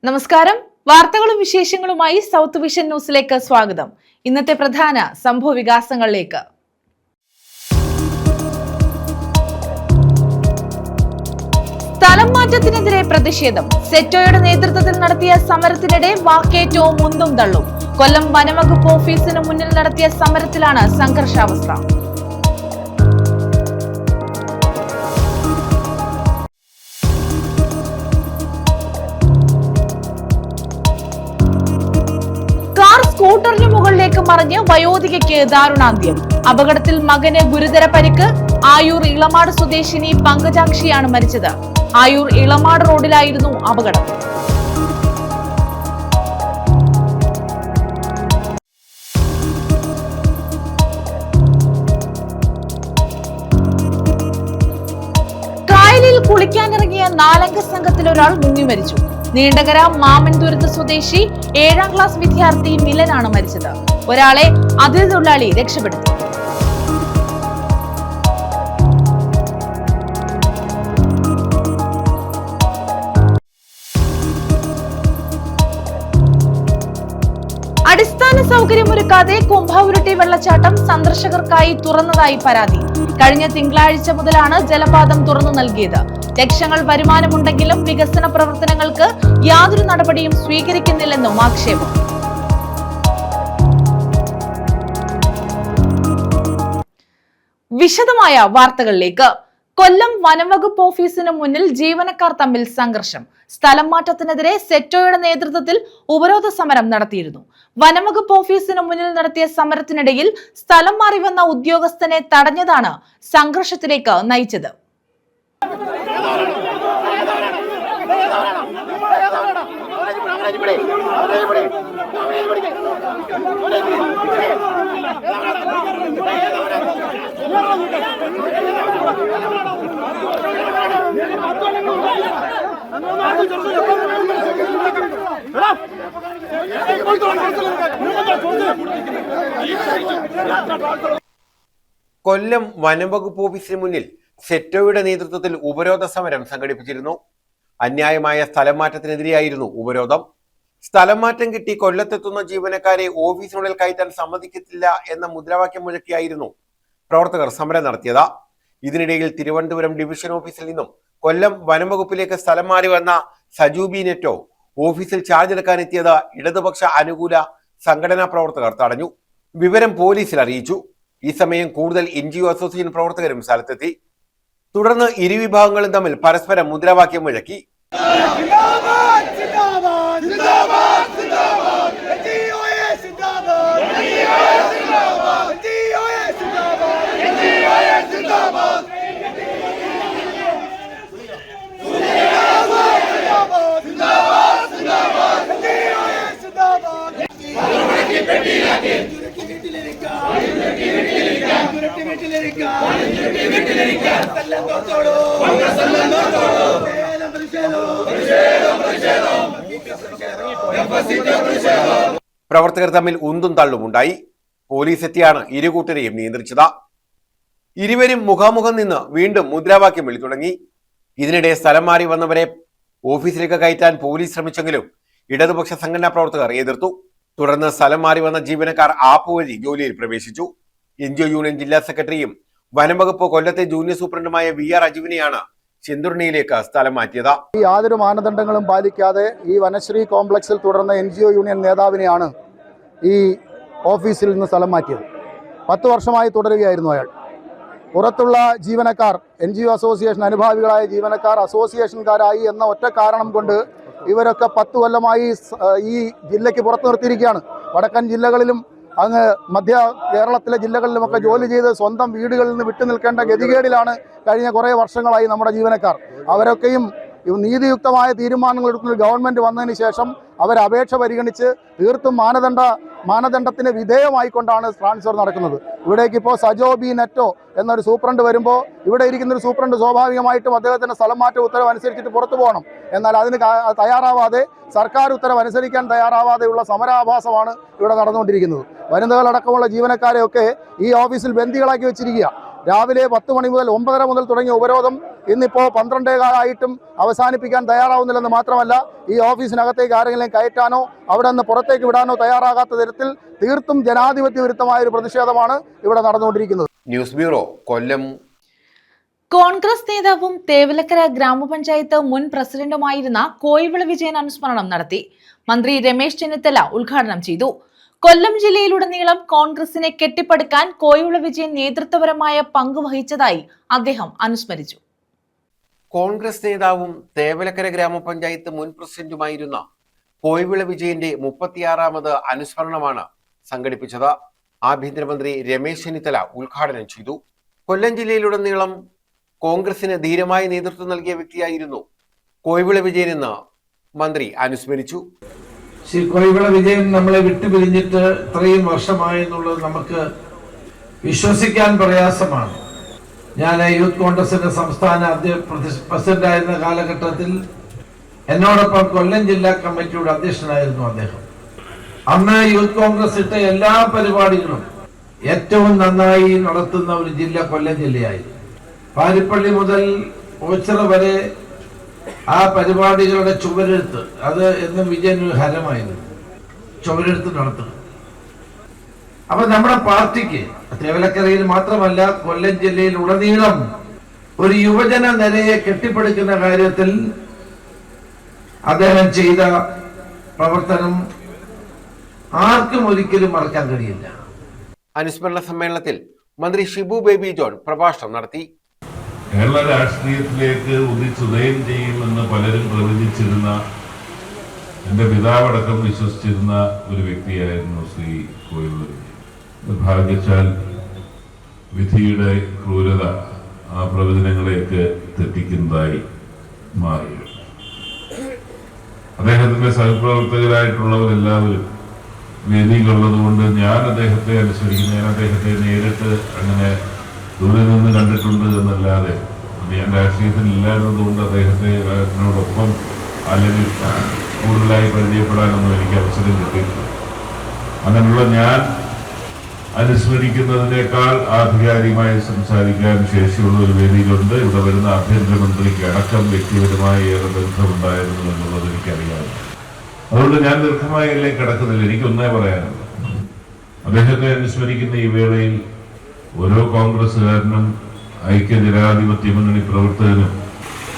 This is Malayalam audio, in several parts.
നമസ്കാരം. വാർത്തകളും വിശേഷങ്ങളുമായി സൗത്ത് വിഷൻ ന്യൂസിലേക്ക് സ്വാഗതം. ഇന്നത്തെ പ്രധാന സംഭവ വികാസങ്ങളിലേക്ക്. സ്ഥലം മാറ്റത്തിനെതിരെ പ്രതിഷേധം. സെറ്റോയുടെ നേതൃത്വത്തിൽ നടത്തിയ സമരത്തിനിടെ വാക്കേറ്റവും മുന്തും തള്ളും. കൊല്ലം വനംവകുപ്പ് ഓഫീസിന് മുന്നിൽ നടത്തിയ സമരത്തിലാണ് സംഘർഷാവസ്ഥ. സ്കൂട്ടറിന് മുകളിലേക്ക് മറിഞ്ഞ് വയോധികയ്ക്ക് ദാരുണാന്ത്യം. അപകടത്തിൽ മകന് ഗുരുതര പരിക്ക്. ആയൂർ ഇളമാട് സ്വദേശിനി പങ്കജാക്ഷിയാണ് മരിച്ചത്. ആയൂർ ഇളമാട് റോഡിലായിരുന്നു അപകടം. കായലിൽ കുളിക്കാനിറങ്ങിയ 4 അംഗ സംഘത്തിൽ ഒരാൾ മുങ്ങി മരിച്ചു. നീണ്ടകര മാമൻതുരുത്ത് സ്വദേശി 7ാം ക്ലാസ് വിദ്യാർത്ഥി മിലനാണ് മരിച്ചത്. ഒരാളെ അതിഥി തൊഴിലാളി രക്ഷപ്പെടുത്തി. അടിസ്ഥാന സൗകര്യമൊരുക്കാതെ കുംഭാവുരുട്ടി വെള്ളച്ചാട്ടം സന്ദർശകർക്കായി തുറന്നതായി പരാതി. കഴിഞ്ഞ തിങ്കളാഴ്ച മുതലാണ് ജലപാതം തുറന്നു നൽകിയത്. ലക്ഷങ്ങൾ വരുമാനമുണ്ടെങ്കിലും വികസന പ്രവർത്തനങ്ങൾക്ക് യാതൊരു നടപടിയും സ്വീകരിക്കുന്നില്ലെന്നും ആക്ഷേപം. വിശദമായ വാർത്തകളിലേക്ക്. കൊല്ലം വനംവകുപ്പ് ഓഫീസിന് മുന്നിൽ ജീവനക്കാർ തമ്മിൽ സംഘർഷം. സ്ഥലം മാറ്റത്തിനെതിരെ സെറ്റോയുടെ നേതൃത്വത്തിൽ ഉപരോധ സമരം നടത്തിയിരുന്നു. വനംവകുപ്പ് ഓഫീസിന് മുന്നിൽ നടത്തിയ സമരത്തിനിടയിൽ സ്ഥലം മാറി വന്ന ഉദ്യോഗസ്ഥനെ തടഞ്ഞതാണ് സംഘർഷത്തിലേക്ക് നയിച്ചത്. കൊല്ലം വനംവകുപ്പ് ഓഫീസിന് മുന്നിൽ സെറ്റോയുടെ നേതൃത്വത്തിൽ ഉപരോധ സമരം സംഘടിപ്പിച്ചിരുന്നു. അന്യായമായ സ്ഥലം മാറ്റത്തിനെതിരെയായിരുന്നു ഉപരോധം. സ്ഥലം മാറ്റം കിട്ടി കൊല്ലത്തെത്തുന്ന ജീവനക്കാരെ ഓഫീസിനുള്ളിൽ കയറ്റാൻ സമ്മതിക്കത്തില്ല എന്ന മുദ്രാവാക്യം മുഴക്കിയായിരുന്നു പ്രവർത്തകർ സമരം നടത്തിയത്. ഇതിനിടയിൽ തിരുവനന്തപുരം ഡിവിഷൻ ഓഫീസിൽ നിന്നും കൊല്ലം വനംവകുപ്പിലേക്ക് സ്ഥലം മാറി വന്ന സജു ബി നെറ്റോ ഓഫീസിൽ ചാർജ് എടുക്കാനെത്തിയത് ഇടതുപക്ഷ അനുകൂല സംഘടനാ പ്രവർത്തകർ തടഞ്ഞു. വിവരം പോലീസിൽ അറിയിച്ചു. ഈ സമയം കൂടുതൽ NGO അസോസിയേഷൻ പ്രവർത്തകരും സ്ഥലത്തെത്തി. തുടർന്ന് ഇരുവിഭാഗങ്ങളും തമ്മിൽ പരസ്പരം മുദ്രാവാക്യം മുഴക്കി. പ്രവർത്തകർ തമ്മിൽ ഉന്തും തള്ളുമുണ്ടായി. പോലീസ് എത്തിയാണ് ഇരുകൂട്ടരെയും നിയന്ത്രിച്ചത്. ഇരുവരും മുഖാമുഖം നിന്ന് വീണ്ടും മുദ്രാവാക്യം വിളി തുടങ്ങി. ഇതിനിടെ സ്ഥലം മാറി വന്നവരെ ഓഫീസിലേക്ക് കയറ്റാൻ പോലീസ് ശ്രമിച്ചെങ്കിലും ഇടതുപക്ഷ സംഘടനാ പ്രവർത്തകർ എതിർത്തു. തുടർന്ന് സ്ഥലം മാറി വന്ന ജീവനക്കാർ ആപ്പ് വഴി ജോലിയിൽ പ്രവേശിച്ചു. NGO യൂണിയൻ ജില്ലാ സെക്രട്ടറിയും വനംവകുപ്പ് കൊല്ലത്തെ ജൂനിയർ സൂപ്രണ്ടുമായ VR അജുവിനെയാണ് ചെന്തുർണിയിലേക്ക് സ്ഥലം മാറ്റിയത്. യാതൊരു മാനദണ്ഡങ്ങളും പാലിക്കാതെ ഈ വനശ്രീ കോംപ്ലക്സിൽ തുടർന്ന NGO യൂണിയൻ നേതാവിനെയാണ് ഈ ഓഫീസിൽ നിന്ന് സ്ഥലം മാറ്റിയത്. 10 വർഷമായി തുടരുകയായിരുന്നു അയാൾ. പുറത്തുള്ള ജീവനക്കാർ, NGO അസോസിയേഷൻ അനുഭാവികളായ ജീവനക്കാർ അസോസിയേഷൻകാരായി എന്ന ഒറ്റ കാരണം കൊണ്ട് ഇവരൊക്കെ 10 കൊല്ലമായി ഈ ജില്ലയ്ക്ക് പുറത്തു നിർത്തിയിരിക്കുകയാണ്. വടക്കൻ ജില്ലകളിലും അങ്ങ് മധ്യ കേരളത്തിലെ ജില്ലകളിലുമൊക്കെ ജോലി ചെയ്ത് സ്വന്തം വീടുകളിൽ നിന്ന് വിട്ടു നിൽക്കേണ്ട ഗതികേടിലാണ് കഴിഞ്ഞ കുറേ വർഷങ്ങളായി നമ്മുടെ ജീവനക്കാർ. അവരൊക്കെയും നീതിയുക്തമായ തീരുമാനങ്ങൾ എടുക്കുന്ന ഗവൺമെൻറ് വന്നതിന് ശേഷം അവർ അപേക്ഷ പരിഗണിച്ച് തീർത്തും മാനദണ്ഡത്തിന് വിധേയമായിക്കൊണ്ടാണ് ട്രാൻസ്ഫർ നടക്കുന്നത്. ഇവിടേക്ക് ഇപ്പോൾ സജോ ബി നെറ്റോ എന്നൊരു സൂപ്രണ്ട് വരുമ്പോൾ ഇവിടെ ഇരിക്കുന്നൊരു സൂപ്രണ്ട് സ്വാഭാവികമായിട്ടും അദ്ദേഹത്തിൻ്റെ സ്ഥലം മാറ്റ ഉത്തരവ് അനുസരിച്ചിട്ട് പുറത്തു പോകണം. എന്നാൽ അതിന് തയ്യാറാവാതെ, സർക്കാർ ഉത്തരവ് അനുസരിക്കാൻ തയ്യാറാവാതെയുള്ള സമരാഭാസമാണ് ഇവിടെ നടന്നുകൊണ്ടിരിക്കുന്നത്. വനിതകളടക്കമുള്ള ജീവനക്കാരെയൊക്കെ ഈ ഓഫീസിൽ ബന്ദികളാക്കി വെച്ചിരിക്കുക. രാവിലെ 10 മണി മുതൽ 9:30 മുതൽ തുടങ്ങിയ ഉപരോധം ഇന്നിപ്പോൾ 12:15 അവസാനിപ്പിക്കാൻ തയ്യാറാവുന്നില്ലെന്ന് മാത്രമല്ല, ഈ ഓഫീസിനകത്തേക്ക് ആരെങ്കിലും കയറ്റാനോ അവിടെ നിന്ന് പുറത്തേക്ക് വിടാനോ തയ്യാറാകാത്ത തരത്തിൽ തീർത്തും ജനാധിപത്യ വിരുദ്ധമായ ഒരു പ്രതിഷേധമാണ് ഇവിടെ നടന്നുകൊണ്ടിരിക്കുന്നത്. ന്യൂസ് ബ്യൂറോ, കൊല്ലം. കോൺഗ്രസ് നേതാവും തേവലക്കര ഗ്രാമപഞ്ചായത്ത് മുൻ പ്രസിഡന്റുമായിരുന്ന കോയിവിള വിജയൻ അനുസ്മരണം നടത്തി. മന്ത്രി രമേശ് ചെന്നിത്തല ഉദ്ഘാടനം ചെയ്തു. കൊല്ലം ജില്ലയിലുടനീളം കോൺഗ്രസിനെ കെട്ടിപ്പടുക്കാൻ കോയിവിള വിജയൻ നേതൃത്വപരമായ പങ്ക് വഹിച്ചതായി അദ്ദേഹം അനുസ്മരിച്ചു. കോൺഗ്രസ് നേതാവും തേവലക്കര ഗ്രാമപഞ്ചായത്ത് മുൻ പ്രസിഡന്റുമായിരുന്ന കോയിവിള വിജയന്റെ 36ാമത് അനുസ്മരണമാണ് സംഘടിപ്പിച്ചത്. ആഭ്യന്തരമന്ത്രി രമേശ് ചെന്നിത്തല ഉദ്ഘാടനം ചെയ്തു. കൊല്ലം ജില്ലയിലുടനീളം കോൺഗ്രസിന് ധീരമായ നേതൃത്വം നൽകിയ വ്യക്തിയായിരുന്നു കോയിവിള വിജയൻ എന്ന് മന്ത്രി അനുസ്മരിച്ചു. ശ്രീ കോയിവിള വിജയൻ നമ്മളെ വിട്ടുപിരിഞ്ഞിട്ട് ഇത്രയും വർഷമായി എന്നുള്ളത് നമുക്ക് വിശ്വസിക്കാൻ പ്രയാസമാണ്. ഞാൻ യൂത്ത് കോൺഗ്രസിന്റെ സംസ്ഥാന പ്രസിഡന്റായിരുന്ന കാലഘട്ടത്തിൽ എന്നോടൊപ്പം കൊല്ലം ജില്ലാ കമ്മിറ്റിയുടെ അധ്യക്ഷനായിരുന്നു അദ്ദേഹം. അന്ന് യൂത്ത് കോൺഗ്രസ് ഇട്ട എല്ലാ പരിപാടികളും ഏറ്റവും നന്നായി നടത്തുന്ന ഒരു ജില്ല കൊല്ലം ജില്ലയായിരുന്നു. പാരിപ്പള്ളി മുതൽ ഓച്ചിറ വരെ ആ പരിപാടികളുടെ ചുവരെഴുത്ത് അത് എന്നും വിജയൻ ഒരു ഹരമായിരുന്നു, ചുവരെഴുത്ത് നടത്തുക. അപ്പൊ നമ്മുടെ പാർട്ടിക്ക് തേവലക്കരയിൽ മാത്രമല്ല കൊല്ലം ജില്ലയിൽ ഉടനീളം ഒരു യുവജന നിരയെ കെട്ടിപ്പടുക്കുന്ന കാര്യത്തിൽ അദ്ദേഹം ചെയ്ത പ്രവർത്തനം ആർക്കും ഒരിക്കലും മറക്കാൻ കഴിയില്ല. അനുസ്മരണ സമ്മേളനത്തിൽ മന്ത്രി ഷിബു ബേബി ജോൺ പ്രഭാഷണം നടത്തി. കേരള രാഷ്ട്രീയത്തിലേക്ക് ഉദിച്ചുദയം ചെയ്യുമെന്ന് പലരും പ്രവചിച്ചിരുന്ന, എൻ്റെ പിതാവടക്കം വിശ്വസിച്ചിരുന്ന ഒരു വ്യക്തിയായിരുന്നു ശ്രീ കോയിവിള വിജയൻ. നിർഭാഗ്യവശാൽ വിധിയുടെ ക്രൂരത ആ പ്രവചനങ്ങളെയൊക്കെ തെറ്റിക്കുന്നതായി മാറി. അദ്ദേഹത്തിന്റെ സഹപ്രവർത്തകരായിട്ടുള്ളവരെല്ലാവരും വേദിയിലുള്ളത് കൊണ്ട് ഞാൻ അദ്ദേഹത്തെ അനുസരിക്കുന്നു. ഞാൻ അദ്ദേഹത്തെ നേരിട്ട് അങ്ങനെ ദൂരെ നിന്ന് കണ്ടിട്ടുണ്ട് എന്നല്ലാതെ ഞാൻ രാഷ്ട്രീയത്തിൽ ഇല്ലായിരുന്നതുകൊണ്ട് അദ്ദേഹത്തിനോടൊപ്പം അല്ലെങ്കിൽ കൂടുതലായി പരിചയപ്പെടാനൊന്നും എനിക്ക് അവസരം കിട്ടിയിട്ടില്ല. അങ്ങനെയുള്ള ഞാൻ അനുസ്മരിക്കുന്നതിനേക്കാൾ ആധികാരികമായി സംസാരിക്കാൻ ശേഷിയുള്ള ഒരു വേദിയിലുണ്ട്. ഇവിടെ വരുന്ന ആഭ്യന്തരമന്ത്രിക്ക് അടക്കം വ്യക്തിപരമായി ഏറെ ബന്ധമുണ്ടായിരുന്നു എന്നുള്ളത് എനിക്കറിയാം. അതുകൊണ്ട് ഞാൻ ദീർഘമായി എല്ലാം കിടക്കുന്നില്ല. എനിക്കൊന്നേ പറയാനുള്ളൂ, അദ്ദേഹത്തെ അനുസ്മരിക്കുന്ന ഈ വേളയിൽ ഓരോ കോൺഗ്രസ്സുകാരനും ഐക്യജനാധിപത്യ മുന്നണി പ്രവർത്തകനും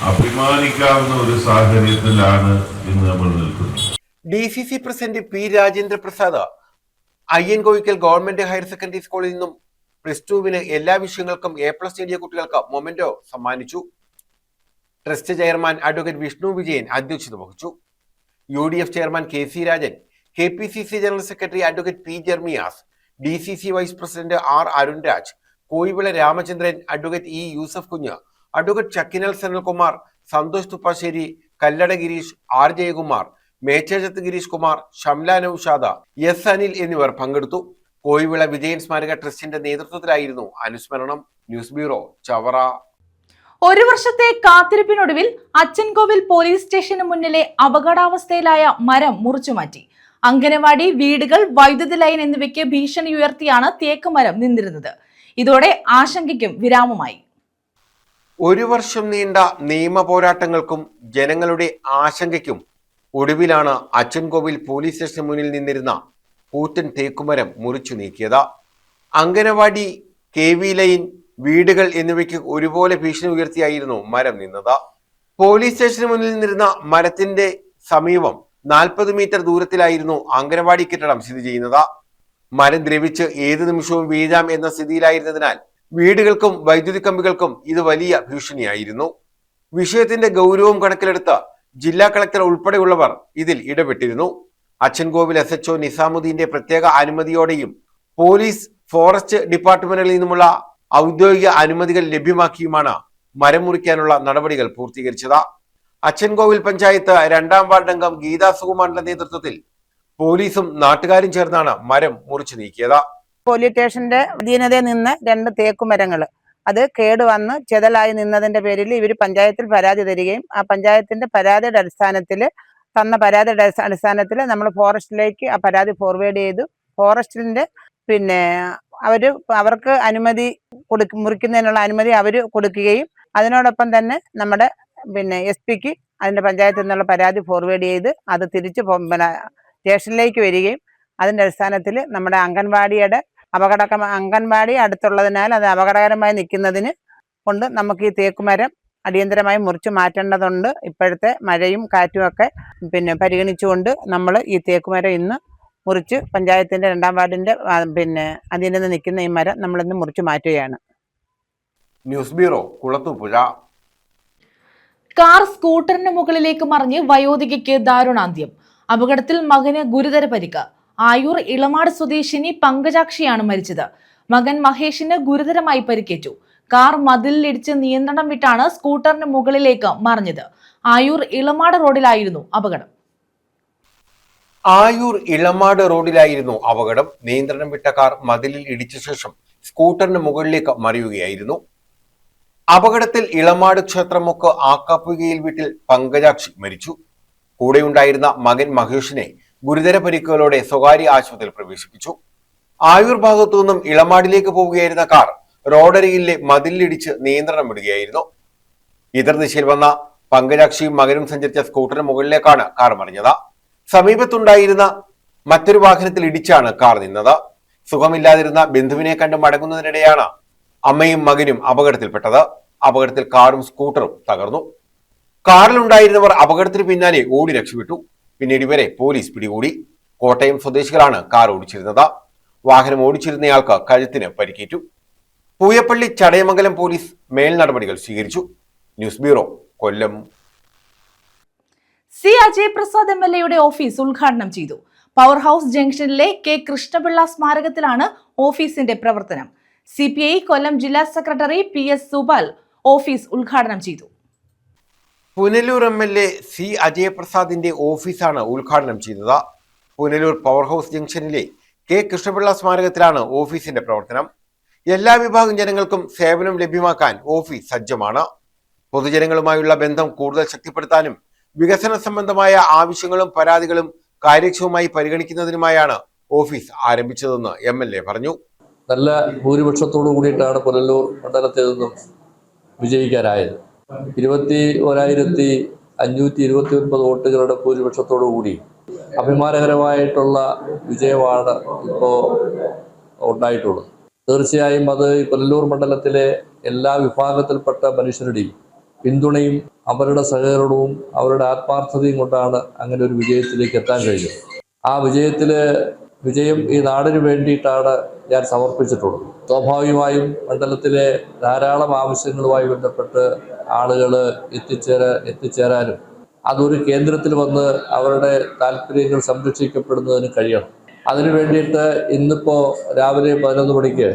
അഭിമാനിക്കാവുന്ന ഒരു സാഹചര്യത്തിലാണ് ഇന്ന് നമ്മൾ നിൽക്കുന്നത്. DCC president P Rajendra Prasad Ayyankoyickal government higher secondary സ്കൂളിൽ നിന്നും +2 എല്ലാ വിഷയങ്ങൾക്കും A+ നേടിയ കുട്ടികൾക്ക് മൊമെന്റോ സമ്മാനിച്ചു. Trust chairman advocate Vishnu Vijayan അധ്യക്ഷത വഹിച്ചു. UDF chairman KC Rajan, KPCC general secretary advocate P Jermias, DCC vice president R Arunraj, Koyivila Ramachandran, advocate E Yusuf Kunju, advocate Chakkinal Sanalkumar, Santhosh Thuppassery, Kallada Girish, R Jayakumar, Mechejathu Girish Kumar, Shamla Naushad, S Anil എന്നിവർ പങ്കെടുത്തു. കോയിവിള വിജയൻ സ്മാരക ട്രസ്റ്റിന്റെ നേതൃത്വത്തിലായിരുന്നു അനുസ്മരണം. News bureau, Chavara. ഒരു വർഷത്തെ കാത്തിരിപ്പിനൊടുവിൽ അച്ചൻകോവിൽ പോലീസ് സ്റ്റേഷന് മുന്നിലെ അപകടാവസ്ഥയിലായ മരം മുറിച്ചുമാറ്റി. അംഗനവാടി, വീടുകൾ, വൈദ്യുതി ലൈൻ എന്നിവയ്ക്ക് ഭീഷണി ഉയർത്തിയാണ് തേക്ക് മരം നിന്നിരുന്നത്. ഇതോടെ ആശങ്കയ്ക്കും വിരാമമായി. ഒരു വർഷം നീണ്ട നിയമ പോരാട്ടങ്ങൾക്കും ജനങ്ങളുടെ ആശങ്കയ്ക്കും ഒടുവിലാണ് അച്ചൻകോവിൽ പോലീസ് സ്റ്റേഷന് മുന്നിൽ നിന്നിരുന്ന കൂറ്റൻ തേക്കുമരം മുറിച്ചു നീക്കിയത്. അംഗനവാടി, KV ലൈൻ, വീടുകൾ എന്നിവയ്ക്ക് ഒരുപോലെ ഭീഷണി ഉയർത്തിയായിരുന്നു മരം നിന്നത്. പോലീസ് സ്റ്റേഷന് മുന്നിൽ നിന്നിരുന്ന മരത്തിന്റെ സമീപം 40 മീറ്റർ ദൂരത്തിലായിരുന്നു അംഗനവാടി കെട്ടിടം സ്ഥിതി ചെയ്യുന്നത്. മരം ദ്രവിച്ച് ഏത് നിമിഷവും വീഴാം എന്ന സ്ഥിതിയിലായിരുന്നതിനാൽ വീടുകൾക്കും വൈദ്യുതി കമ്പികൾക്കും ഇത് വലിയ ഭീഷണിയായിരുന്നു. വിഷയത്തിന്റെ ഗൗരവം കണക്കിലെടുത്ത് ജില്ലാ കളക്ടർ ഉൾപ്പെടെയുള്ളവർ ഇതിൽ ഇടപെട്ടിരുന്നു. അച്ചൻകോവിൽ SHO നിസാമുദ്ദീന്റെ പ്രത്യേക അനുമതിയോടെയും പോലീസ്, ഫോറസ്റ്റ് ഡിപ്പാർട്ട്മെന്റുകളിൽ നിന്നുമുള്ള ഔദ്യോഗിക അനുമതികൾ ലഭ്യമാക്കിയുമാണ് മരം മുറിക്കാനുള്ള നടപടികൾ പൂർത്തീകരിച്ചത്. അച്ചൻകോവിൽ പഞ്ചായത്ത് 2ാം വാർഡ് അംഗം ഗീതാ സുകുമാറിന്റെ നേതൃത്വത്തിൽ പോലീസും നാട്ടുകാരും ചേർന്നാണ് മരം മുറിച്ചു നീക്കിയത്. പോലീസ് സ്റ്റേഷന്റെ അധീനതയിൽ നിന്ന് 2 തേക്കുമരങ്ങൾ അത് കേടുവന്ന് ചെതലായി നിന്നതിന്റെ പേരിൽ ഇവർ പഞ്ചായത്തിൽ പരാതി തരികയും ആ പഞ്ചായത്തിന്റെ പരാതിയുടെ അടിസ്ഥാനത്തിൽ നമ്മൾ ഫോറസ്റ്റിലേക്ക് ആ പരാതി ഫോർവേഡ് ചെയ്തു. ഫോറസ്റ്റിന്റെ അവർക്ക് അനുമതി മുറിക്കുന്നതിനുള്ള അനുമതി അവർ കൊടുക്കുകയും അതിനോടൊപ്പം തന്നെ നമ്മുടെ SP-ക്ക് അതിൻ്റെ പഞ്ചായത്തിൽ നിന്നുള്ള പരാതി ഫോർവേഡ് ചെയ്ത് അത് തിരിച്ച് സ്റ്റേഷനിലേക്ക് വരികയും അതിൻ്റെ അടിസ്ഥാനത്തിൽ നമ്മുടെ അംഗൻവാടി അടുത്തുള്ളതിനാൽ അത് അപകടകരമായി നിൽക്കുന്നതിന് കൊണ്ട് നമുക്ക് ഈ തേക്കുമരം അടിയന്തരമായി മുറിച്ച് മാറ്റേണ്ടതുണ്ട്. ഇപ്പോഴത്തെ മഴയും കാറ്റും ഒക്കെ പരിഗണിച്ചുകൊണ്ട് നമ്മൾ ഈ തേക്കുമരം ഇന്ന് മുറിച്ച് പഞ്ചായത്തിൻ്റെ 2-ാം വാർഡിൻ്റെ അതിൽ നിന്ന് നിൽക്കുന്ന ഈ മരം നമ്മളിന്ന് മുറിച്ച് മാറ്റുകയാണ്. News bureau, Kulathupuzha. കാർ സ്കൂട്ടറിന് മുകളിലേക്ക് മറിഞ്ഞ് വയോധികയ്ക്ക് ദാരുണാന്ത്യം. അപകടത്തിൽ മകന് ഗുരുതര പരിക്ക്. ആയൂർ ഇളമാട് സ്വദേശിനി പങ്കജാക്ഷിയാണ് മരിച്ചത്. മകൻ മഹേഷിന് ഗുരുതരമായി പരിക്കേറ്റു. കാർ മതിലിടിച്ച് നിയന്ത്രണം വിട്ടാണ് സ്കൂട്ടറിന് മുകളിലേക്ക് മറിഞ്ഞത്. ആയൂർ ഇളമാട് റോഡിലായിരുന്നു അപകടം. നിയന്ത്രണം വിട്ട കാർ മതിലിൽ ഇടിച്ച ശേഷം സ്കൂട്ടറിന് മുകളിലേക്ക് മറിയുകയായിരുന്നു. അപകടത്തിൽ ഇളമാട് ക്ഷേത്രമുക്ക് ആക്കാപ്പുകയിൽ വീട്ടിൽ പങ്കജാക്ഷി മരിച്ചു. കൂടെയുണ്ടായിരുന്ന മകൻ മഹേഷിനെ ഗുരുതര പരിക്കുകളോടെ സ്വകാര്യ ആശുപത്രിയിൽ പ്രവേശിപ്പിച്ചു. ആയൂർ ഭാഗത്തു നിന്നും ഇളമാടിലേക്ക് പോവുകയായിരുന്ന കാർ റോഡരികിലെ മതിലിടിച്ച് നിയന്ത്രണം വിടുകയായിരുന്നു. എതിർദിശയിൽ വന്ന പങ്കജാക്ഷിയും മകനും സഞ്ചരിച്ച സ്കൂട്ടറിന് മുകളിലേക്കാണ് കാർ മറിഞ്ഞത്. സമീപത്തുണ്ടായിരുന്ന മറ്റൊരു വാഹനത്തിൽ ഇടിച്ചാണ് കാർ നിന്നത്. സുഖമില്ലാതിരുന്ന ബന്ധുവിനെ കണ്ട് മടങ്ങുന്നതിനിടെയാണ് അമ്മയും മകനും അപകടത്തിൽപ്പെട്ടത്. അപകടത്തിൽ കാറും സ്കൂട്ടറും തകർന്നു. കാറിലുണ്ടായിരുന്നവർ അപകടത്തിന് പിന്നാലെ ഓടി രക്ഷപ്പെട്ടു. പിന്നീട് ഇവരെ പോലീസ് പിടികൂടി. കോട്ടയം സ്വദേശികളാണ് കാർ ഓടിച്ചിരുന്നത്. വാഹനം ഓടിച്ചിരുന്നയാൾക്ക് കഴുത്തിന് പരിക്കേറ്റു. പൂയപ്പള്ളി ചടയമംഗലം പോലീസ് മേൽ നടപടികൾ സ്വീകരിച്ചു. News bureau, Kollam. C Ajay Prasad MLA office ഉദ്ഘാടനം ചെയ്തു. പവർ ഹൗസ് ജംഗ്ഷനിലെ K കൃഷ്ണപിള്ള സ്മാരകത്തിലാണ് ഓഫീസിന്റെ പ്രവർത്തനം. CPI കൊല്ലം ജില്ലാ സെക്രട്ടറി PS സുബാൽ ഓഫീസ് ഉദ്ഘാടനം ചെയ്തു. പുനലൂർ MLA സി അജയപ്രസാദിന്റെ ഓഫീസാണ് ഉദ്ഘാടനം ചെയ്തത്. പുനലൂർ പവർ ഹൗസ് ജംഗ്ഷനിലെ K കൃഷ്ണപിള്ള സ്മാരകത്തിലാണ് ഓഫീസിന്റെ പ്രവർത്തനം. എല്ലാ വിഭാഗം ജനങ്ങൾക്കും സേവനം ലഭ്യമാക്കാൻ ഓഫീസ് സജ്ജമാണ്. പൊതുജനങ്ങളുമായുള്ള ബന്ധം കൂടുതൽ ശക്തിപ്പെടുത്താനും വികസന സംബന്ധമായ ആവശ്യങ്ങളും പരാതികളും കാര്യക്ഷമമായി പരിഗണിക്കുന്നതിനുമായാണ് ഓഫീസ് ആരംഭിച്ചതെന്ന് MLA പറഞ്ഞു. നല്ല ഭൂരിപക്ഷത്തോടു കൂടിയിട്ടാണ് പുനലൂർ മണ്ഡലത്തിൽ നിന്നും വിജയിക്കാനായത്. 21,529 വോട്ടുകളുടെ ഭൂരിപക്ഷത്തോടു കൂടി അഭിമാനകരമായിട്ടുള്ള വിജയമാണ് ഇപ്പോൾ ഉണ്ടായിട്ടുള്ളത്. തീർച്ചയായും അത് പുനലൂർ മണ്ഡലത്തിലെ എല്ലാ വിഭാഗത്തിൽപ്പെട്ട മനുഷ്യരുടെയും പിന്തുണയും അവരുടെ സഹകരണവും അവരുടെ ആത്മാർത്ഥതയും കൊണ്ടാണ് അങ്ങനെ ഒരു വിജയത്തിലേക്ക് എത്താൻ കഴിഞ്ഞത്. ആ വിജയം ഈ നാടിന് വേണ്ടിയിട്ടാണ് ഞാൻ സമർപ്പിച്ചിട്ടുള്ളത്. സ്വാഭാവികമായും മണ്ഡലത്തിലെ ധാരാളം ആവശ്യങ്ങളുമായി ബന്ധപ്പെട്ട് ആളുകൾ എത്തിച്ചേരാനും അതൊരു കേന്ദ്രത്തിൽ വന്ന് അവരുടെ താല്പര്യങ്ങൾ സംരക്ഷിക്കപ്പെടുന്നതിന് കഴിയണം. അതിനു വേണ്ടിയിട്ട് ഇന്നിപ്പോൾ രാവിലെ 11 മണിക്ക്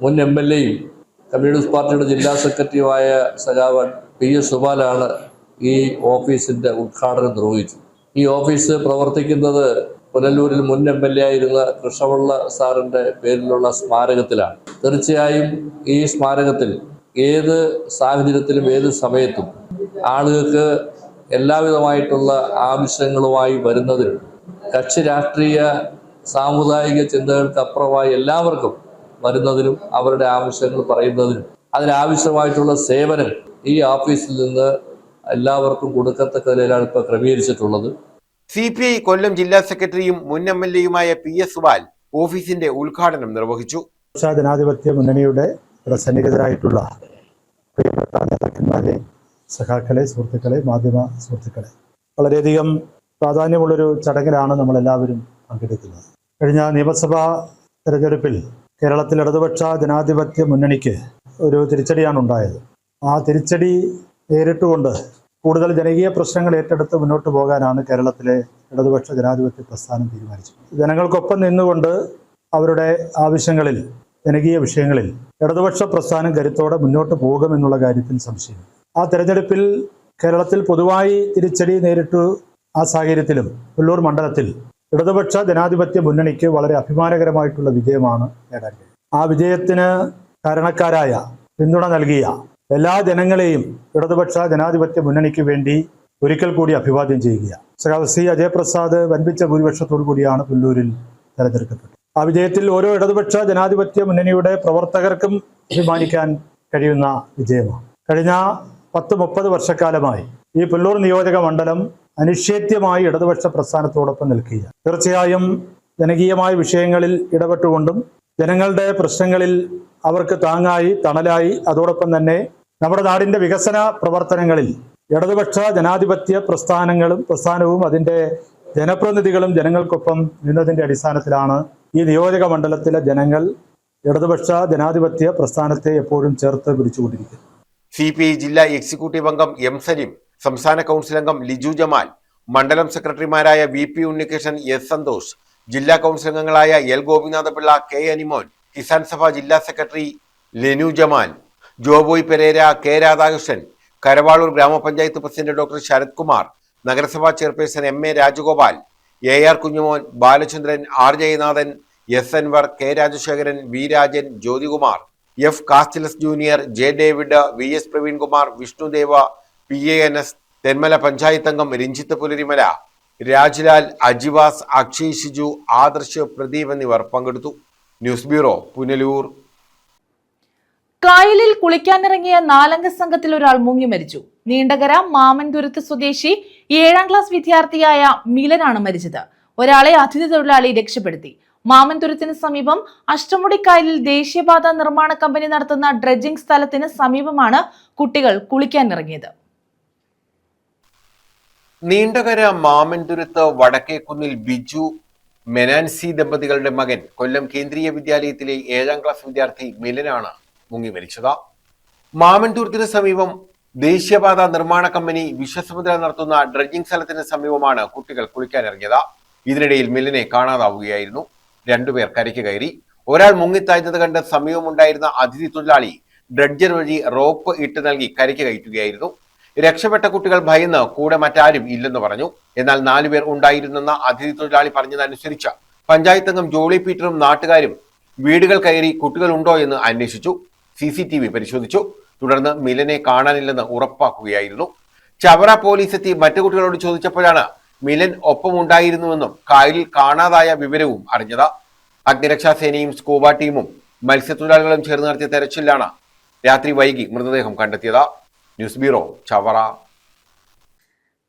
മുൻ MLA-യും കമ്മ്യൂണിസ്റ്റ് പാർട്ടിയുടെ ജില്ലാ സെക്രട്ടറിയുമായ സഖാവൻ PS സുബാലാണ് ഈ ഓഫീസിൻ്റെ ഉദ്ഘാടനം നിർവഹിച്ചത്. ഈ ഓഫീസ് പ്രവർത്തിക്കുന്നത് പുനലൂരിൽ മുൻ MLA ആയിരുന്ന കൃഷ്ണപിള്ള സാറിൻ്റെ പേരിലുള്ള സ്മാരകത്തിലാണ്. തീർച്ചയായും ഈ സ്മാരകത്തിൽ ഏത് സാഹചര്യത്തിലും ഏത് സമയത്തും ആളുകൾക്ക് എല്ലാവിധമായിട്ടുള്ള ആവശ്യങ്ങളുമായി വരുന്നതിനും കക്ഷി രാഷ്ട്രീയ സാമുദായിക ചിന്തകൾക്ക് അപ്പുറമായി എല്ലാവർക്കും വരുന്നതിനും അവരുടെ ആവശ്യങ്ങൾ പറയുന്നതിനും അതിനാവശ്യമായിട്ടുള്ള സേവനം ഈ ഓഫീസിൽ നിന്ന് എല്ലാവർക്കും കൊടുക്കത്തക്ക നിലയിലാണ് ഇപ്പോൾ ക്രമീകരിച്ചിട്ടുള്ളത്. CPI കൊല്ലം ജില്ലാ സെക്രട്ടറിയും മുൻ MLA-യുമായ PS സുബാൽ ഓഫീസിന്റെ ഉദ്ഘാടനം നിർവഹിച്ചു. ജനാധിപത്യ മുന്നണിയുടെ സന്നിഹിതരായിട്ടുള്ള പ്രിയപ്പെട്ട നേതാക്കന്മാരെ, സഖാക്കളെ, സുഹൃത്തുക്കളെ, മാധ്യമ സുഹൃത്തുക്കളെ, വളരെയധികം പ്രാധാന്യമുള്ളൊരു ചടങ്ങിലാണ് നമ്മളെല്ലാവരും പങ്കെടുക്കുന്നത്. കഴിഞ്ഞ നിയമസഭാ തെരഞ്ഞെടുപ്പിൽ കേരളത്തിൽ ഇടതുപക്ഷ ജനാധിപത്യ മുന്നണിക്ക് ഒരു തിരിച്ചടിയാണ് ഉണ്ടായത്. ആ തിരിച്ചടി നേരിട്ടുകൊണ്ട് കൂടുതൽ ജനകീയ പ്രശ്നങ്ങൾ ഏറ്റെടുത്ത് മുന്നോട്ട് പോകാനാണ് കേരളത്തിലെ ഇടതുപക്ഷ ജനാധിപത്യ പ്രസ്ഥാനം തീരുമാനിച്ചത്. ജനങ്ങൾക്കൊപ്പം നിന്നുകൊണ്ട് അവരുടെ ആവശ്യങ്ങളിൽ, ജനകീയ വിഷയങ്ങളിൽ ഇടതുപക്ഷ പ്രസ്ഥാനം കരുത്തോടെ മുന്നോട്ട് പോകുമെന്നുള്ള കാര്യത്തിൽ സംശയം. ആ തെരഞ്ഞെടുപ്പിൽ കേരളത്തിൽ പൊതുവായി തിരിച്ചടി നേരിട്ടു. ആ സാഹചര്യത്തിലും പുനലൂർ മണ്ഡലത്തിൽ ഇടതുപക്ഷ ജനാധിപത്യ മുന്നണിക്ക് വളരെ അഭിമാനകരമായിട്ടുള്ള വിജയമാണ് നേടാൻ കഴിയും. ആ വിജയത്തിന് കാരണക്കാരായ, പിന്തുണ നൽകിയ എല്ലാ ജനങ്ങളെയും ഇടതുപക്ഷ ജനാധിപത്യ മുന്നണിക്ക് വേണ്ടി ഒരിക്കൽ കൂടി അഭിവാദ്യം ചെയ്യുക. സി അജയപ്രസാദ് വൻപിച്ച ഭൂരിപക്ഷത്തോടു കൂടിയാണ് പുനലൂരിൽ തെരഞ്ഞെടുക്കപ്പെട്ടത്. ആ വിജയത്തിൽ ഓരോ ഇടതുപക്ഷ ജനാധിപത്യ മുന്നണിയുടെ പ്രവർത്തകർക്കും അഭിമാനിക്കാൻ കഴിയുന്ന വിജയമാണ്. കഴിഞ്ഞ 10-30 വർഷക്കാലമായി ഈ പുല്ലൂർ നിയോജക മണ്ഡലം അനിഷേധ്യമായി ഇടതുപക്ഷ പ്രസ്ഥാനത്തോടൊപ്പം നിൽക്കുകയാണ്. തീർച്ചയായും ജനകീയമായ വിഷയങ്ങളിൽ ഇടപെട്ടുകൊണ്ടും ജനങ്ങളുടെ പ്രശ്നങ്ങളിൽ അവർക്ക് താങ്ങായി തണലായി അതോടൊപ്പം തന്നെ നമ്മുടെ നാടിൻ്റെ വികസന പ്രവർത്തനങ്ങളിൽ ഇടതുപക്ഷ ജനാധിപത്യ പ്രസ്ഥാനവും അതിൻ്റെ ജനപ്രതിനിധികളും ജനങ്ങൾക്കൊപ്പം നിന്നതിൻ്റെ അടിസ്ഥാനത്തിലാണ് ഈ നിയോജക മണ്ഡലത്തിലെ ജനങ്ങൾ ഇടതുപക്ഷ ജനാധിപത്യ പ്രസ്ഥാനത്തെ എപ്പോഴും ചേർത്ത് പിടിച്ചുകൊണ്ടിരിക്കുന്നത്. CPI ജില്ലാ എക്സിക്യൂട്ടീവ് അംഗം എം സലീം, സംസ്ഥാന കൗൺസിൽ അംഗം ലിജു ജമാൽ, മണ്ഡലം സെക്രട്ടറിമാരായ VP ഉണ്ണികൃഷ്ണൻ, S സന്തോഷ്, ജില്ലാ കൗൺസിൽ അംഗങ്ങളായ L ഗോപിനാഥപിള്ള, K അനിമോൻ, കിസാൻ സഭ ജില്ലാ സെക്രട്ടറി ലെനു ജമാൽ, ജോബോയ് പെരേര, K രാധാകൃഷ്ണൻ, കരവാളൂർ ഗ്രാമപഞ്ചായത്ത് പ്രസിഡന്റ് ഡോക്ടർ ശരത് കുമാർ, നഗരസഭാ chairperson MA Rajagopal, AR Kunjumon, Balachandran, R Jayanathan, S Anwar, K Rajasekharan, V Rajan, Jyothikumar, F Castilas junior, J David, VS Praveenkumar, Vishnudeva, PANS, Thenmala panchayat അംഗം രഞ്ജിത്ത് പുലരിമല, രാജ്ലാൽ, അജിവാസ്, അക്ഷയ് ഷിജു, ആദർശ്, പ്രദീപ് എന്നിവർ പങ്കെടുത്തു. News bureau, Punalur. കായലിൽ കുളിക്കാനിറങ്ങിയ 4-അംഗ സംഘത്തിൽ ഒരാൾ മുങ്ങി മരിച്ചു. നീണ്ടകര മാമൻതുരുത്ത് സ്വദേശി 7ാം ക്ലാസ് വിദ്യാർത്ഥിയായ മിലനാണ് മരിച്ചത്. ഒരാളെ അതിഥി തൊഴിലാളി രക്ഷപ്പെടുത്തി. മാമൻതുരുത്തിന് സമീപം അഷ്ടമുടിക്കായലിൽ ദേശീയപാത നിർമ്മാണ കമ്പനി നടത്തുന്ന ഡ്രഡ്ജിംഗ് സ്ഥലത്തിന് സമീപമാണ് കുട്ടികൾ കുളിക്കാനിറങ്ങിയത്. നീണ്ടകര മാമൻതുരുത്ത് വടക്കേക്കുന്നിൽ ബിജു മെനാൻസി ദമ്പതികളുടെ മകൻ കൊല്ലം കേന്ദ്രീയ വിദ്യാലയത്തിലെ 7ാം ക്ലാസ് വിദ്യാർത്ഥി മിലനാണ് മുങ്ങി മരിച്ചത്. മാമൻതുരുത്തിന് സമീപം ദേശീയപാത നിർമ്മാണ കമ്പനി വിശ്വസമുദ്ര നടത്തുന്ന ഡ്രഡ്ജിംഗ് സ്ഥലത്തിന് സമീപമാണ് കുട്ടികൾ കുളിക്കാനിറങ്ങിയത്. ഇതിനിടയിൽ മിലനെ കാണാതാവുകയായിരുന്നു. 2 പേർ കരയ്ക്ക് കയറി. ഒരാൾ മുങ്ങിത്താഴ്ന്നത് കണ്ട് സമീപമുണ്ടായിരുന്ന അതിഥി തൊഴിലാളി ഡ്രഡ്ജർ വഴി റോപ്പ് ഇട്ട് നൽകി കരയ്ക്ക് കയറ്റുകയായിരുന്നു. രക്ഷപ്പെട്ട കുട്ടികൾ ഭയന്ന് കൂടെ മറ്റാരും ഇല്ലെന്ന് പറഞ്ഞു. എന്നാൽ 4 പേർ ഉണ്ടായിരുന്നെന്ന അതിഥി തൊഴിലാളി പറഞ്ഞതനുസരിച്ച് പഞ്ചായത്ത് അംഗം ജോളി പീറ്ററും നാട്ടുകാരും വീടുകൾ കയറി കുട്ടികൾ ഉണ്ടോ എന്ന് അന്വേഷിച്ചു. CCTV പരിശോധിച്ചു. തുടർന്ന് മിലനെ കാണാനില്ലെന്ന് ഉറപ്പാക്കുകയായിരുന്നു. ചവറ പോലീസ് എത്തി മറ്റു കുട്ടികളോട് ചോദിച്ചപ്പോഴാണ് മിലൻ ഒപ്പമുണ്ടായിരുന്നുവെന്നും കായലിൽ കാണാതായ വിവരവും അറിഞ്ഞത്. അഗ്നിരക്ഷാസേനയും സ്കൂബ ടീമും മത്സ്യത്തൊഴിലാളികളും ചേർന്ന് നടത്തിയ തെരച്ചിലാണ് രാത്രി വൈകി മൃതദേഹം കണ്ടെത്തിയത്. News bureau, Chavara.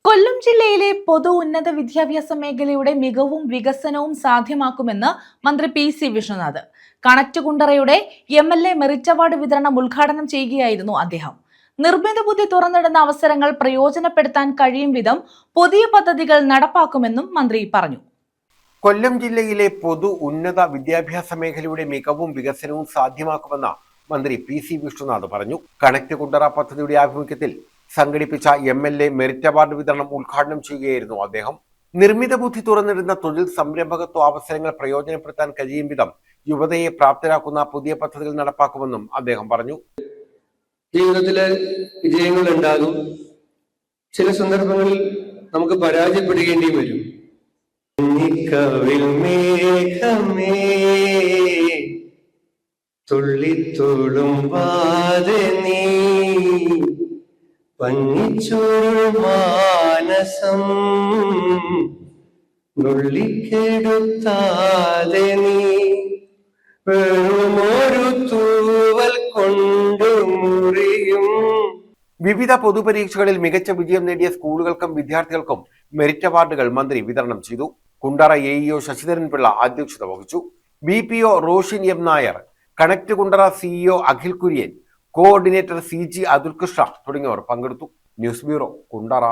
കൊല്ലം ജില്ലയിലെ പൊതു ഉന്നത വിദ്യാഭ്യാസ മേഖലയുടെ മികവും വികസനവും സാധ്യമാക്കുമെന്ന് മന്ത്രി PC വിഷ്ണുനാഥ്. കണക്ട് കുണ്ടറയുടെ MLA മെറിറ്റ് അവാർഡ് വിതരണം ഉദ്ഘാടനം ചെയ്യുകയായിരുന്നു അദ്ദേഹം. നിർമ്മിത ബുദ്ധി തുറന്നിടുന്ന അവസരങ്ങൾ പ്രയോജനപ്പെടുത്താൻ കഴിയും വിധം പുതിയ പദ്ധതികൾ നടപ്പാക്കുമെന്നും മന്ത്രി പറഞ്ഞു. കൊല്ലം ജില്ലയിലെ പൊതു ഉന്നത വിദ്യാഭ്യാസ മേഖലയുടെ മികവും വികസനവും സാധ്യമാക്കുമെന്ന് മന്ത്രി PC വിഷ്ണുനാഥ് പറഞ്ഞു. കണക്ട് കുണ്ടറ പദ്ധതിയുടെ ആഭിമുഖ്യത്തിൽ സംഘടിപ്പിച്ച MLA മെറിറ്റ് അവാർഡ് വിതരണം ഉദ്ഘാടനം ചെയ്യുകയായിരുന്നു അദ്ദേഹം. നിർമ്മിത ബുദ്ധി തുറന്നിടുന്ന തൊഴിൽ സംരംഭകത്വ അവസരങ്ങൾ പ്രയോജനപ്പെടുത്താൻ കഴിയും വിധം യുവതയെ പ്രാപ്തരാക്കുന്ന പുതിയ പദ്ധതികൾ നടപ്പാക്കുമെന്നും അദ്ദേഹം പറഞ്ഞു. ജീവിതത്തിലെ വിജയങ്ങൾ ഉണ്ടാകും. ചില സന്ദർഭങ്ങളിൽ നമുക്ക് പരാജയപ്പെടുകേണ്ടിയും വരും. തുള്ളിത്തുളുമ്പാതെ നീ പഞ്ഞിച്ചൊരു മാനസം നുള്ളിക്കെടുത്താതെ നീ വെറുമൊരു തൂവൽ കൊണ്ടു മുറിയും. വിവിധ പൊതുപരീക്ഷകളിൽ മികച്ച വിജയം നേടിയ സ്കൂളുകൾക്കും വിദ്യാർത്ഥികൾക്കും മെറിറ്റ് അവാർഡുകൾ മന്ത്രി വിതരണം ചെയ്തു. കുണ്ടറ AEO ശശിധരൻ പിള്ള അധ്യക്ഷത വഹിച്ചു. BPO Roshin M Nair, connect Kundara CEO Akhil Kurian, coordinator CG Athul Krishna തുടങ്ങിയവർ പങ്കെടുത്തു. News bureau, Kundara.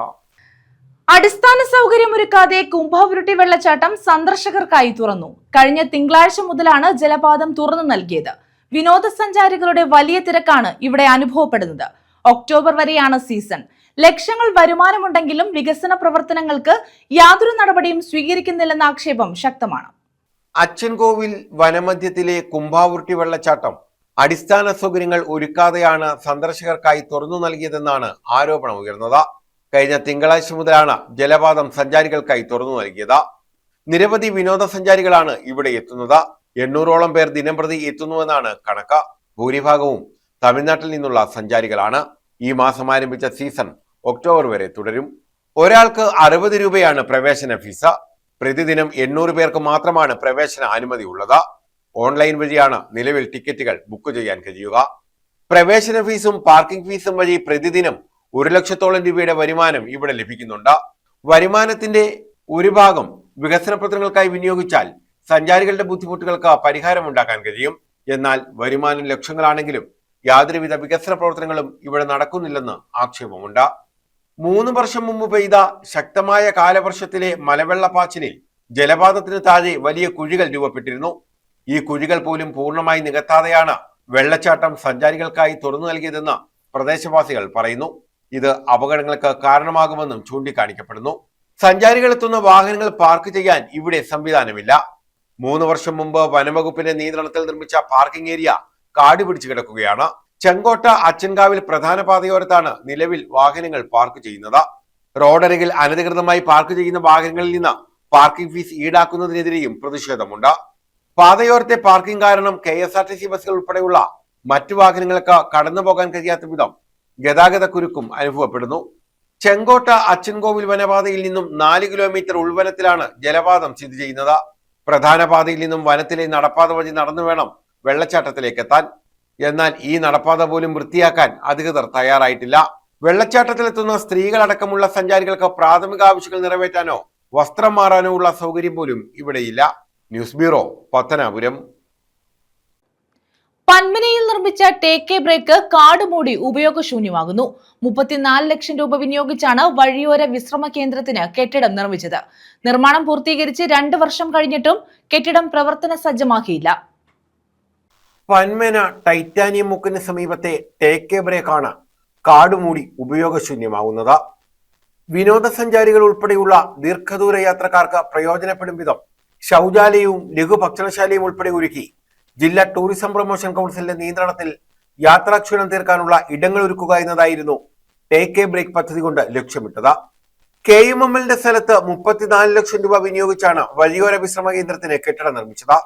അടിസ്ഥാന സൗകര്യമൊരുക്കാതെ കുംഭാവുരുട്ടി വെള്ളച്ചാട്ടം സന്ദർശകർക്കായി തുറന്നു. കഴിഞ്ഞ തിങ്കളാഴ്ച മുതലാണ് ജലപാതം തുറന്നു നൽകിയത്. വിനോദസഞ്ചാരികളുടെ വലിയ തിരക്കാണ് ഇവിടെ അനുഭവപ്പെടുന്നത്. ഒക്ടോബർ വരെയാണ് സീസൺ. ലക്ഷങ്ങൾ വരുമാനമുണ്ടെങ്കിലും വികസന പ്രവർത്തനങ്ങൾക്ക് യാതൊരു നടപടിയും സ്വീകരിക്കുന്നില്ലെന്ന ആക്ഷേപം ശക്തമാണ്. അച്ചൻകോവിൽ വനമധ്യത്തിലെ കുംഭാവുരുട്ടി വെള്ളച്ചാട്ടം അടിസ്ഥാന സൗകര്യങ്ങൾ ഒരുക്കാതെയാണ് സന്ദർശകർക്കായി തുറന്നു നൽകിയതെന്നാണ് ആരോപണം ഉയർന്നത്. കഴിഞ്ഞ തിങ്കളാഴ്ച മുതലാണ് ജലപാതം സഞ്ചാരികൾക്കായി തുറന്നു നൽകിയത്. നിരവധി വിനോദസഞ്ചാരികളാണ് ഇവിടെ എത്തുന്നത്. 800ഓളം പേർ ദിനംപ്രതി എത്തുന്നുവെന്നാണ് കണക്ക്. ഭൂരിഭാഗവും തമിഴ്നാട്ടിൽ നിന്നുള്ള സഞ്ചാരികളാണ്. ഈ മാസം ആരംഭിച്ച സീസൺ ഒക്ടോബർ വരെ തുടരും. ഒരാൾക്ക് 60 രൂപയാണ് പ്രവേശന ഫീസ്. പ്രതിദിനം 800 പേർക്ക് മാത്രമാണ് പ്രവേശന അനുമതി ഉള്ളത്. ഓൺലൈൻ വഴിയാണ് നിലവിൽ ടിക്കറ്റുകൾ ബുക്ക് ചെയ്യാൻ കഴിയുക. പ്രവേശന ഫീസും പാർക്കിംഗ് ഫീസും വഴി പ്രതിദിനം 1 ലക്ഷത്തോളം രൂപയുടെ വരുമാനം ഇവിടെ ലഭിക്കുന്നുണ്ട്. വരുമാനത്തിന്റെ ഒരു ഭാഗം വികസന പ്രവർത്തനങ്ങൾക്കായി വിനിയോഗിച്ചാൽ സഞ്ചാരികളുടെ ബുദ്ധിമുട്ടുകൾക്ക് പരിഹാരമുണ്ടാക്കാൻ കഴിയും. എന്നാൽ വരുമാനം ലക്ഷങ്ങളാണെങ്കിലും യാതൊരുവിധ വികസന പ്രവർത്തനങ്ങളും ഇവിടെ നടക്കുന്നില്ലെന്ന് ആക്ഷേപമുണ്ട്. 3 വർഷം മുമ്പ് പെയ്ത ശക്തമായ കാലവർഷത്തിലെ മലവെള്ളപ്പാച്ചിലിൽ ജലപാതത്തിന് താഴെ വലിയ കുഴികൾ രൂപപ്പെട്ടിരുന്നു. ഈ കുഴികൾ പോലും പൂർണ്ണമായി നികത്താതെയാണ് വെള്ളച്ചാട്ടം സഞ്ചാരികൾക്കായി തുറന്നു നൽകിയതെന്ന് പ്രദേശവാസികൾ പറയുന്നു. ഇത് അപകടങ്ങൾക്ക് കാരണമാകുമെന്നും ചൂണ്ടിക്കാണിക്കപ്പെടുന്നു. സഞ്ചാരികൾ എത്തുന്ന വാഹനങ്ങൾ പാർക്ക് ചെയ്യാൻ ഇവിടെ സംവിധാനമില്ല. 3 വർഷം മുമ്പ് വനംവകുപ്പിന്റെ നിയന്ത്രണത്തിൽ നിർമ്മിച്ച പാർക്കിംഗ് ഏരിയ കാട് പിടിച്ചു കിടക്കുകയാണ്. ചെങ്കോട്ട അച്ചൻകാവിൽ പ്രധാന പാതയോരത്താണ് നിലവിൽ വാഹനങ്ങൾ പാർക്ക് ചെയ്യുന്നത്. റോഡരികിൽ അനധികൃതമായി പാർക്ക് ചെയ്യുന്ന വാഹനങ്ങളിൽ നിന്ന് പാർക്കിംഗ് ഫീസ് ഈടാക്കുന്നതിനെതിരെയും പ്രതിഷേധമുണ്ട്. പാതയോരത്തെ പാർക്കിംഗ് കാരണം KSRTC ബസ്സുകൾ ഉൾപ്പെടെയുള്ള മറ്റു വാഹനങ്ങൾക്ക് കടന്നു പോകാൻ കഴിയാത്ത വിധം ഗതാഗത കുരുക്കും അനുഭവപ്പെടുന്നു. ചെങ്കോട്ട അച്ചൻകോവിൽ വനപാതയിൽ നിന്നും 4 കിലോമീറ്റർ ഉൾവനത്തിലാണ് ജലപാതം സ്ഥിതി ചെയ്യുന്നത്. പ്രധാന പാതയിൽ നിന്നും വനത്തിലെ നടപ്പാത വഴി നടന്നു വേണം വെള്ളച്ചാട്ടത്തിലേക്ക് എത്താൻ. എന്നാൽ ഈ നടപ്പാത പോലും വൃത്തിയാക്കാൻ അധികൃതർ തയ്യാറായിട്ടില്ല. വെള്ളച്ചാട്ടത്തിലെത്തുന്ന സ്ത്രീകളടക്കമുള്ള സഞ്ചാരികൾക്ക് പ്രാഥമിക ആവശ്യങ്ങൾ നിറവേറ്റാനോ വസ്ത്രം മാറാനോ ഉള്ള സൗകര്യം പോലും ഇവിടെയില്ല. News bureau, Pathanapuram. പന്മനയിൽ നിർമ്മിച്ച ടേക്ക് എ ബ്രേക്ക് കാട് മൂടി ഉപയോഗശൂന്യമാകുന്നു. 34 ലക്ഷം രൂപ വിനിയോഗിച്ചാണ് വഴിയോര വിശ്രമ കേന്ദ്രത്തിന് കെട്ടിടം നിർമ്മിച്ചത്. നിർമ്മാണം പൂർത്തീകരിച്ച് 2 വർഷം കഴിഞ്ഞിട്ടും കെട്ടിടം പ്രവർത്തന സജ്ജമാക്കിയില്ല. പന്മന ടൈറ്റാനിയം മുക്കിന് സമീപത്തെ ടേക്ക് എ ബ്രേക്കാണ് കാടുമൂടി ഉപയോഗശൂന്യമാകുന്നത്. വിനോദസഞ്ചാരികൾ ഉൾപ്പെടെയുള്ള ദീർഘദൂര യാത്രക്കാർക്ക് പ്രയോജനപ്പെടും വിധം ശൗചാലയവും ലഘുഭക്ഷണശാലയും ഉൾപ്പെടെ ഒരുക്കി ജില്ലാ ടൂറിസം പ്രൊമോഷൻ കൗൺസിലിന്റെ നിയന്ത്രണത്തിൽ യാത്രാക്ഷീണം തീർക്കാനുള്ള ഇടങ്ങൾ ഒരുക്കുക എന്നതായിരുന്നു ടേക്ക് എ ബ്രേക്ക് പദ്ധതി കൊണ്ട് ലക്ഷ്യമിട്ടത്. KMMLന്റെ സ്ഥലത്ത് 34 ലക്ഷം രൂപ വിനിയോഗിച്ചാണ് വഴിയോര വിശ്രമ കേന്ദ്രത്തിന് കെട്ടിടം നിർമ്മിച്ചത്.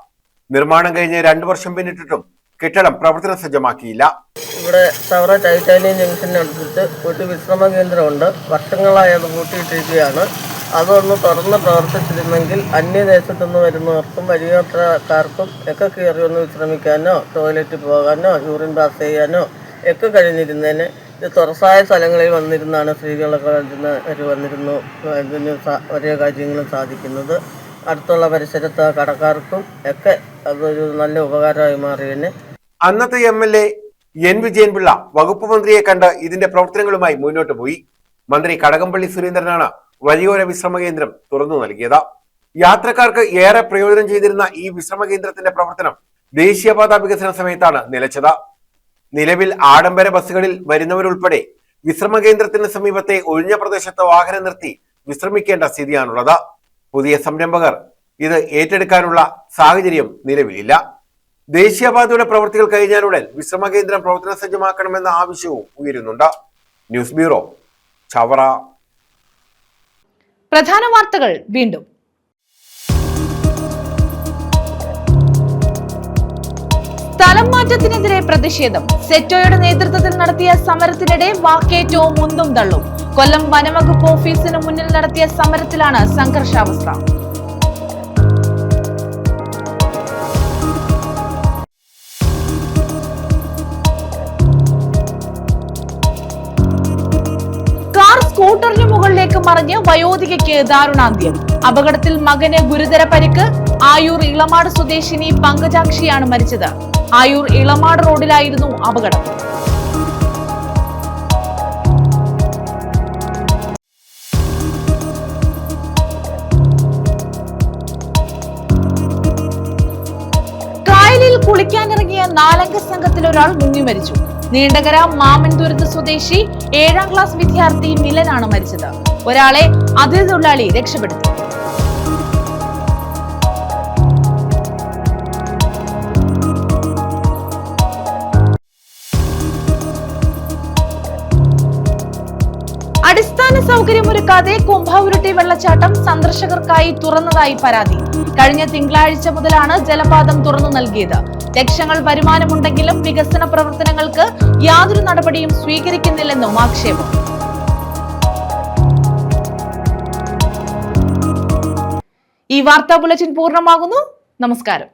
നിർമ്മാണം കഴിഞ്ഞ് 2 വർഷം പിന്നിട്ടിട്ടും കെട്ടിടം പ്രവർത്തന സജ്ജമാക്കിയില്ല. ഇവിടെ സൗറ ടൈറ്റാനിയം ജംഗ്ഷനടുത്ത് ഒരു വിശ്രമ കേന്ദ്രമുണ്ട്. വർഷങ്ങളായി അത് പൂട്ടിയിട്ടിരിക്കുകയാണ്. അതൊന്ന് തുറന്ന് പ്രവർത്തിച്ചിരുന്നെങ്കിൽ അന്യദേശത്തുനിന്ന് വരുന്നവർക്കും വഴിയാത്രക്കാർക്കും ഒക്കെ കയറി ഒന്ന് വിശ്രമിക്കാനോ ടോയ്ലറ്റിൽ പോകാനോ യൂറിൻ പാസ് ചെയ്യാനോ ഒക്കെ കഴിഞ്ഞിരുന്നതിന്. ഇത് തുറസായ സ്ഥലങ്ങളിൽ വന്നിരുന്നാണ് സ്ത്രീകളൊക്കെ വന്നിരുന്നു ഇതിന് ഒരേ കാര്യങ്ങളും സാധിക്കുന്നത്. അടുത്തുള്ള പരിസരത്ത് കടക്കാർക്കും ഒക്കെ അതൊരു നല്ല ഉപകാരമായി മാറിയതിന് അന്നത്തെ MLA N. വിജയൻപിള്ള വകുപ്പ് മന്ത്രിയെ കണ്ട് ഇതിന്റെ പ്രവർത്തനങ്ങളുമായി മുന്നോട്ട് പോയി. മന്ത്രി കടകംപള്ളി സുരേന്ദ്രനാണ് വഴിയോര വിശ്രമ കേന്ദ്രം തുറന്നു നൽകിയത്. യാത്രക്കാർക്ക് ഏറെ പ്രയോജനം ചെയ്തിരുന്ന ഈ വിശ്രമ കേന്ദ്രത്തിന്റെ പ്രവർത്തനം ദേശീയപാത വികസന സമയത്താണ് നിലച്ചത്. നിലവിൽ ആഡംബര ബസ്സുകളിൽ വരുന്നവരുൾപ്പെടെ വിശ്രമ കേന്ദ്രത്തിന് സമീപത്തെ ഒഴിഞ്ഞ പ്രദേശത്ത് വാഹനം നിർത്തി വിശ്രമിക്കേണ്ട സ്ഥിതിയാണുള്ളത്. പുതിയ സംരംഭകർ ഇത് ഏറ്റെടുക്കാനുള്ള സാഹചര്യം നിലവിലില്ല. ദേശീയപാതയുടെ പ്രവൃത്തികൾ കഴിഞ്ഞാലുടൻ വിശ്രമ കേന്ദ്രം പ്രവർത്തന സജ്ജമാക്കണമെന്ന ആവശ്യവും ഉയരുന്നുണ്ട്. News bureau, Chavara. പ്രധാന വാർത്തകൾ വീണ്ടും. സ്ഥലം മാറ്റത്തിനെതിരെ പ്രതിഷേധം. സെറ്റോയുടെ നേതൃത്വത്തിൽ നടത്തിയ സമരത്തിനിടെ വാക്കേറ്റവും മുന്തും തള്ളും. കൊല്ലം വനംവകുപ്പ് ഓഫീസിന് മുന്നിൽ നടത്തിയ സമരത്തിലാണ് സംഘർഷാവസ്ഥ. കാർ സ്കൂട്ടറിന് മുകളിലേക്ക് മറിഞ്ഞ് വയോധികയ്ക്ക് ദാരുണാന്ത്യം. അപകടത്തിൽ മകന് ഗുരുതര പരിക്ക്. ആയൂർ ഇളമാട് സ്വദേശിനി പങ്കജാക്ഷിയാണ് മരിച്ചത്. ആയൂർ ഇളമാട് റോഡിലായിരുന്നു അപകടം. കായലിൽ കുളിക്കാനിറങ്ങിയ 4-അംഗ സംഘത്തിൽ ഒരാൾ മുങ്ങി മരിച്ചു. നീണ്ടകര മാമൻതുരുത്ത് സ്വദേശി 7ാം ക്ലാസ് വിദ്യാർത്ഥി മിലനാണ് മരിച്ചത്. ഒരാളെ അതിഥി തൊഴിലാളി രക്ഷപ്പെടുത്തി. അടിസ്ഥാന സൗകര്യമൊരുക്കാതെ കുംഭവുരുട്ടി വെള്ളച്ചാട്ടം സന്ദർശകർക്കായി തുറന്നതായി പരാതി. കഴിഞ്ഞ തിങ്കളാഴ്ച മുതലാണ് ജലപാതം തുറന്നു നൽകിയത്. ലക്ഷങ്ങൾ വരുമാനമുണ്ടെങ്കിലും വികസന പ്രവർത്തനങ്ങൾക്ക് യാതൊരു നടപടിയും സ്വീകരിക്കുന്നില്ലെന്നും ആക്ഷേപം. ഈ വാർത്താ ബുള്ളറ്റിൻ പൂർണ്ണമാകുന്നു. നമസ്കാരം.